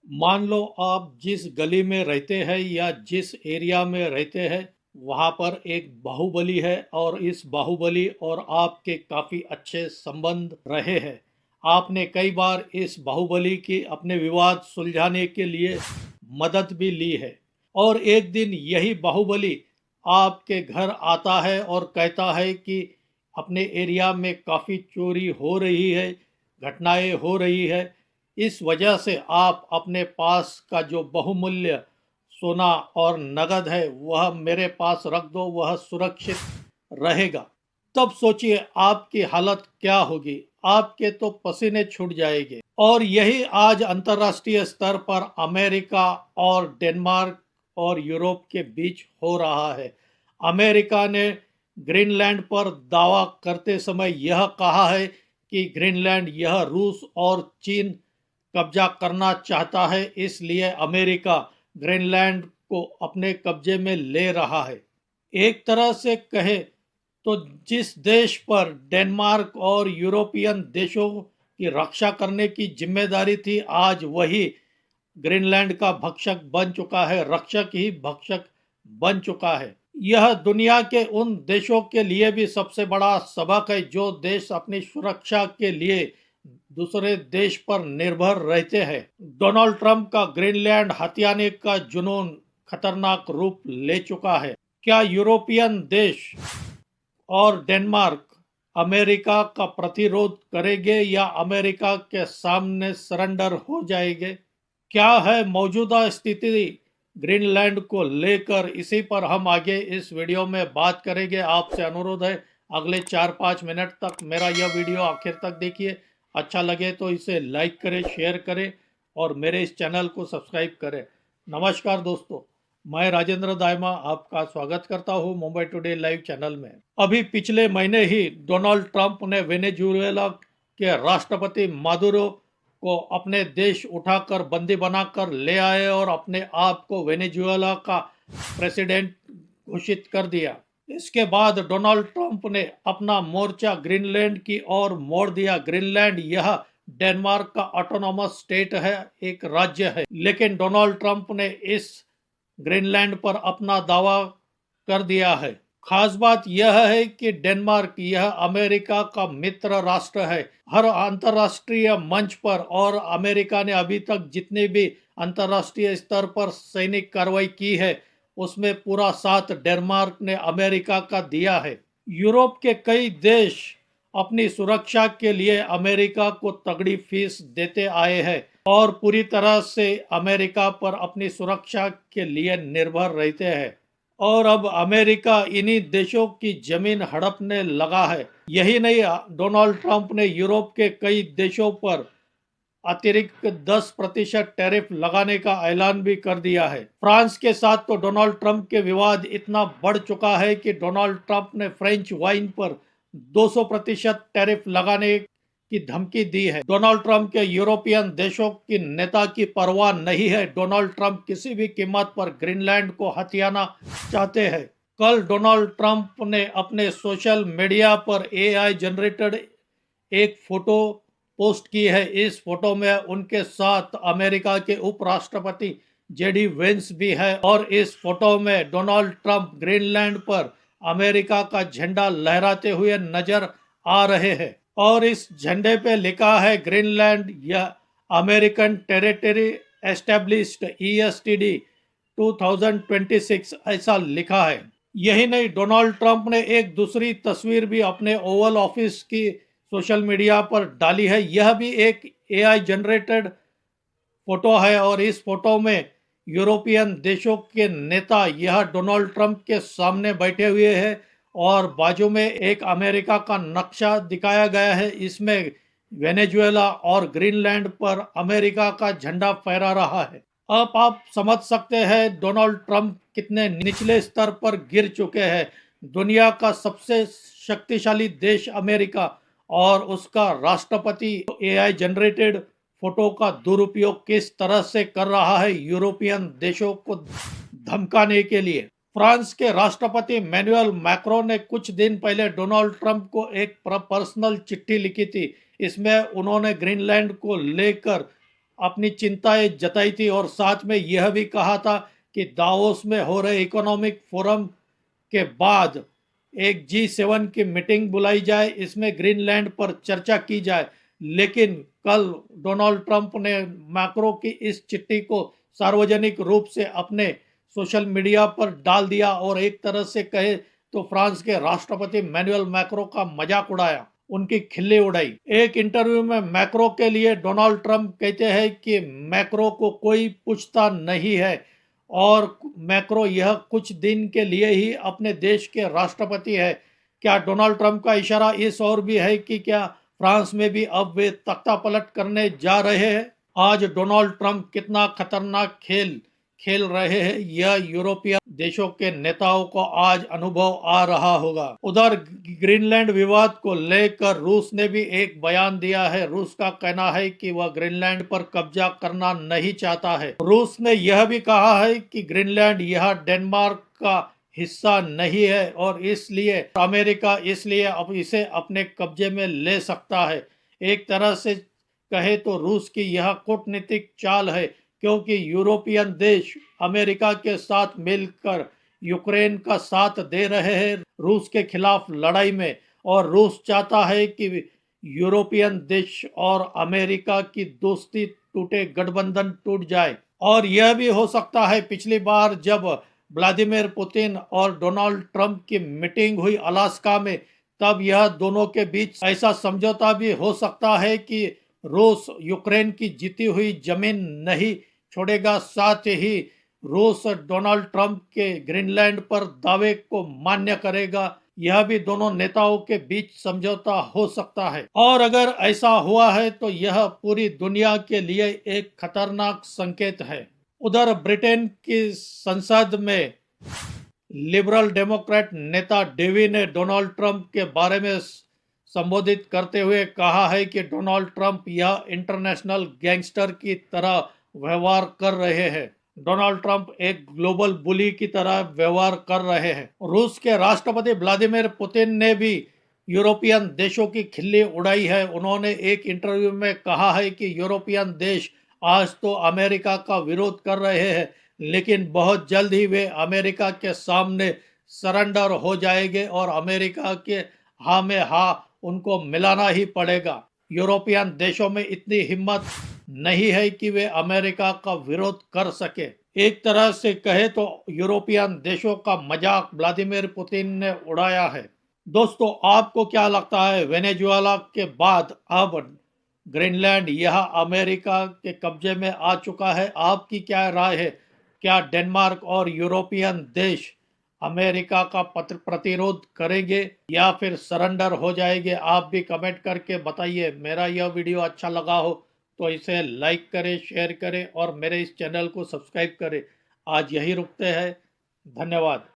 मान लो आप जिस गली में रहते हैं या जिस एरिया में रहते हैं वहाँ पर एक बाहुबली है और इस बाहुबली और आपके काफ़ी अच्छे संबंध रहे हैं। आपने कई बार इस बाहुबली की अपने विवाद सुलझाने के लिए मदद भी ली है और एक दिन यही बाहुबली आपके घर आता है और कहता है कि अपने एरिया में काफ़ी चोरी हो रही है, घटनाएं हो रही है। इस वजह से आप अपने पास का जो बहुमूल्य सोना और नगद है वह मेरे पास रख दो, वह सुरक्षित रहेगा। तब सोचिए आपकी हालत क्या होगी। आपके तो पसीने छूट जाएंगे। और यही आज अंतर्राष्ट्रीय स्तर पर अमेरिका और डेनमार्क और यूरोप के बीच हो रहा है। अमेरिका ने ग्रीनलैंड पर दावा करते समय यह कहा है कि ग्रीनलैंड यह रूस और चीन कब्जा करना चाहता है, इसलिए अमेरिका ग्रीनलैंड को अपने कब्जे में ले रहा है। एक तरह से कहे तो जिस देश पर डेनमार्क और यूरोपियन देशों की रक्षा करने की जिम्मेदारी थी, आज वही ग्रीनलैंड का भक्षक बन चुका है, रक्षक ही भक्षक बन चुका है। यह दुनिया के उन देशों के लिए भी सबसे बड़ा सबक है जो देश अपनी सुरक्षा के लिए दूसरे देश पर निर्भर रहते हैं। डोनाल्ड ट्रंप का ग्रीनलैंड हथियाने का जुनून खतरनाक रूप ले चुका है। क्या यूरोपियन देश और डेनमार्क अमेरिका का प्रतिरोध करेंगे या अमेरिका के सामने सरेंडर हो जाएंगे? क्या है मौजूदा स्थिति ग्रीनलैंड को लेकर, इसी पर हम आगे इस वीडियो में बात करेंगे। आपसे अनुरोध है अगले 4-5 मिनट तक मेरा यह वीडियो आखिर तक देखिए। अच्छा लगे तो इसे लाइक करें, शेयर करें और मेरे इस चैनल को सब्सक्राइब करें। नमस्कार दोस्तों, मैं राजेंद्र दायमा आपका स्वागत करता हूं मुंबई टुडे लाइव चैनल में। अभी पिछले महीने ही डोनाल्ड ट्रंप ने वेनेजुएला के राष्ट्रपति मादुरो को अपने देश उठाकर बंदी बनाकर ले आए और अपने आप को वेनेजुएला का प्रेसिडेंट घोषित कर दिया। इसके बाद डोनाल्ड ट्रंप ने अपना मोर्चा ग्रीनलैंड की ओर मोड़ दिया। ग्रीनलैंड यह डेनमार्क का ऑटोनॉमस स्टेट है, एक राज्य है, लेकिन डोनाल्ड ट्रंप ने इस ग्रीनलैंड पर अपना दावा कर दिया है। खास बात यह है कि डेनमार्क यह अमेरिका का मित्र राष्ट्र है। हर अंतर्राष्ट्रीय मंच पर और अमेरिका ने अभी तक जितने भी अंतर्राष्ट्रीय स्तर पर सैनिक कार्रवाई की है उसमें पूरा साथ डेनमार्क ने अमेरिका का दिया है। यूरोप के कई देश अपनी सुरक्षा के लिए अमेरिका को तगड़ी फीस देते आए हैं और पूरी तरह से अमेरिका पर अपनी सुरक्षा के लिए निर्भर रहते हैं। और अब अमेरिका इन्हीं देशों की जमीन हड़पने लगा है। यही नहीं, डोनाल्ड ट्रंप ने यूरोप के कई देशों पर अतिरिक्त 10% टैरिफ लगाने का ऐलान भी कर दिया है। फ्रांस के साथ तो डोनाल्ड ट्रंप के विवाद इतना बढ़ चुका है कि डोनाल्ड ट्रंप ने फ्रेंच वाइन पर 200% टैरिफ लगाने की धमकी दी है। डोनाल्ड ट्रंप के यूरोपियन देशों की नेता की परवाह नहीं है। डोनाल्ड ट्रंप किसी भी कीमत पर ग्रीनलैंड को हथियाना चाहते हैं। कल डोनाल्ड ट्रंप ने अपने सोशल मीडिया पर एआई जनरेटेड एक फोटो पोस्ट की है। इस फोटो में उनके साथ अमेरिका के उपराष्ट्रपति जेडी वेंस भी है और इस फोटो में डोनाल्ड ट्रंप ग्रीनलैंड पर अमेरिका का झंडा लहराते हुए नजर आ रहे हैं और इस झंडे पे लिखा है ग्रीनलैंड यह अमेरिकन टेरिटरी एस्टेब्लिश्ड ESTD 2026, ऐसा लिखा है। यही नहीं, डोनाल्ड ट्रंप ने एक दूसरी तस्वीर भी अपने ओवल ऑफिस की सोशल मीडिया पर डाली है। यह भी एक एआई जनरेटेड फोटो है और इस फोटो में यूरोपियन देशों के नेता यह डोनाल्ड ट्रंप के सामने बैठे हुए हैं और बाजू में एक अमेरिका का नक्शा दिखाया गया है। इसमें वेनेजुएला और ग्रीनलैंड पर अमेरिका का झंडा फहरा रहा है। अब आप समझ सकते हैं डोनाल्ड ट्रंप कितने निचले स्तर पर गिर चुके हैं। दुनिया का सबसे शक्तिशाली देश अमेरिका और उसका राष्ट्रपति एआई जनरेटेड फोटो का दुरुपयोग किस तरह से कर रहा है यूरोपियन देशों को धमकाने के लिए। फ्रांस के राष्ट्रपति मैनुअल मैक्रो ने कुछ दिन पहले डोनाल्ड ट्रंप को एक पर्सनल चिट्ठी लिखी थी। इसमें उन्होंने ग्रीनलैंड को लेकर अपनी चिंताएं जताई थी और साथ में यह भी कहा था कि दावोस में हो रहे इकोनॉमिक फोरम के बाद एक G7 की मीटिंग बुलाई जाए, इसमें ग्रीनलैंड पर चर्चा की जाए। लेकिन कल डोनाल्ड ट्रंप ने मैक्रो की इस चिट्ठी को सार्वजनिक रूप से अपने सोशल मीडिया पर डाल दिया और एक तरह से कहे तो फ्रांस के राष्ट्रपति मैनुअल मैक्रो का मजाक उड़ाया, उनकी खिल्ली उड़ाई। एक इंटरव्यू में मैक्रो के लिए डोनाल्ड ट्रंप कहते हैं कि मैक्रो को कोई पूछता नहीं है और मैक्रो यह कुछ दिन के लिए ही अपने देश के राष्ट्रपति है। क्या डोनाल्ड ट्रंप का इशारा इस ओर भी है कि क्या फ्रांस में भी अब वे तख्ता पलट करने जा रहे हैं? आज डोनाल्ड ट्रंप कितना खतरनाक खेल खेल रहे हैं, यह यूरोपीय देशों के नेताओं को आज अनुभव आ रहा होगा। उधर ग्रीनलैंड विवाद को लेकर रूस ने भी एक बयान दिया है। रूस का कहना है कि वह ग्रीनलैंड पर कब्जा करना नहीं चाहता है। रूस ने यह भी कहा है कि ग्रीनलैंड यह डेनमार्क का हिस्सा नहीं है और इसलिए अमेरिका इसलिए अब इसे अपने कब्जे में ले सकता है। एक तरह से कहे तो रूस की यह कूटनीतिक चाल है, क्योंकि यूरोपियन देश अमेरिका के साथ मिलकर यूक्रेन का साथ दे रहे हैं रूस के खिलाफ लड़ाई में, और रूस चाहता है कि यूरोपियन देश और अमेरिका की दोस्ती टूटे, गठबंधन टूट जाए। और यह भी हो सकता है पिछली बार जब व्लादिमीर पुतिन और डोनाल्ड ट्रंप की मीटिंग हुई अलास्का में, तब यह दोनों के बीच ऐसा समझौता भी हो सकता है कि रूस यूक्रेन की जीती हुई जमीन नहीं छोड़ेगा। साथ ही रूस डोनाल्ड ट्रंप के ग्रीनलैंड पर दावे को मान्य करेगा। यह भी दोनों नेताओं के बीच समझौता हो सकता है, और अगर ऐसा हुआ है तो यह पूरी दुनिया के लिए एक खतरनाक संकेत है। उधर ब्रिटेन की संसद में लिबरल डेमोक्रेट नेता डेवी ने डोनाल्ड ट्रंप के बारे में संबोधित करते हुए कहा है कि डोनाल्ड ट्रंप यह इंटरनेशनल गैंगस्टर की तरह व्यवहार कर रहे हैं। डोनाल्ड ट्रंप एक ग्लोबल बुली की तरह व्यवहार कर रहे हैं। रूस के राष्ट्रपति व्लादिमीर पुतिन ने भी यूरोपियन देशों की खिल्ली उड़ाई है। उन्होंने एक इंटरव्यू में कहा है कि यूरोपियन देश आज तो अमेरिका का विरोध कर रहे हैं, लेकिन बहुत जल्द ही वे अमेरिका के सामने सरेंडर हो जाएंगे और अमेरिका के हाँ में हाँ उनको मिलाना ही पड़ेगा। यूरोपियन देशों में इतनी हिम्मत नहीं है कि वे अमेरिका का विरोध कर सके। एक तरह से कहे तो यूरोपियन देशों का मजाक व्लादिमीर पुतिन ने उड़ाया है। दोस्तों, आपको क्या लगता है, वेनेजुएला के बाद अब ग्रीनलैंड यह अमेरिका के कब्जे में आ चुका है? आपकी क्या राय है? क्या डेनमार्क और यूरोपियन देश अमेरिका का प्रतिरोध करेंगे या फिर सरेंडर हो जाएंगे? आप भी कमेंट करके बताइए। मेरा यह वीडियो अच्छा लगा हो तो इसे लाइक करें, शेयर करें और मेरे इस चैनल को सब्सक्राइब करें। आज यही रुकते हैं। धन्यवाद।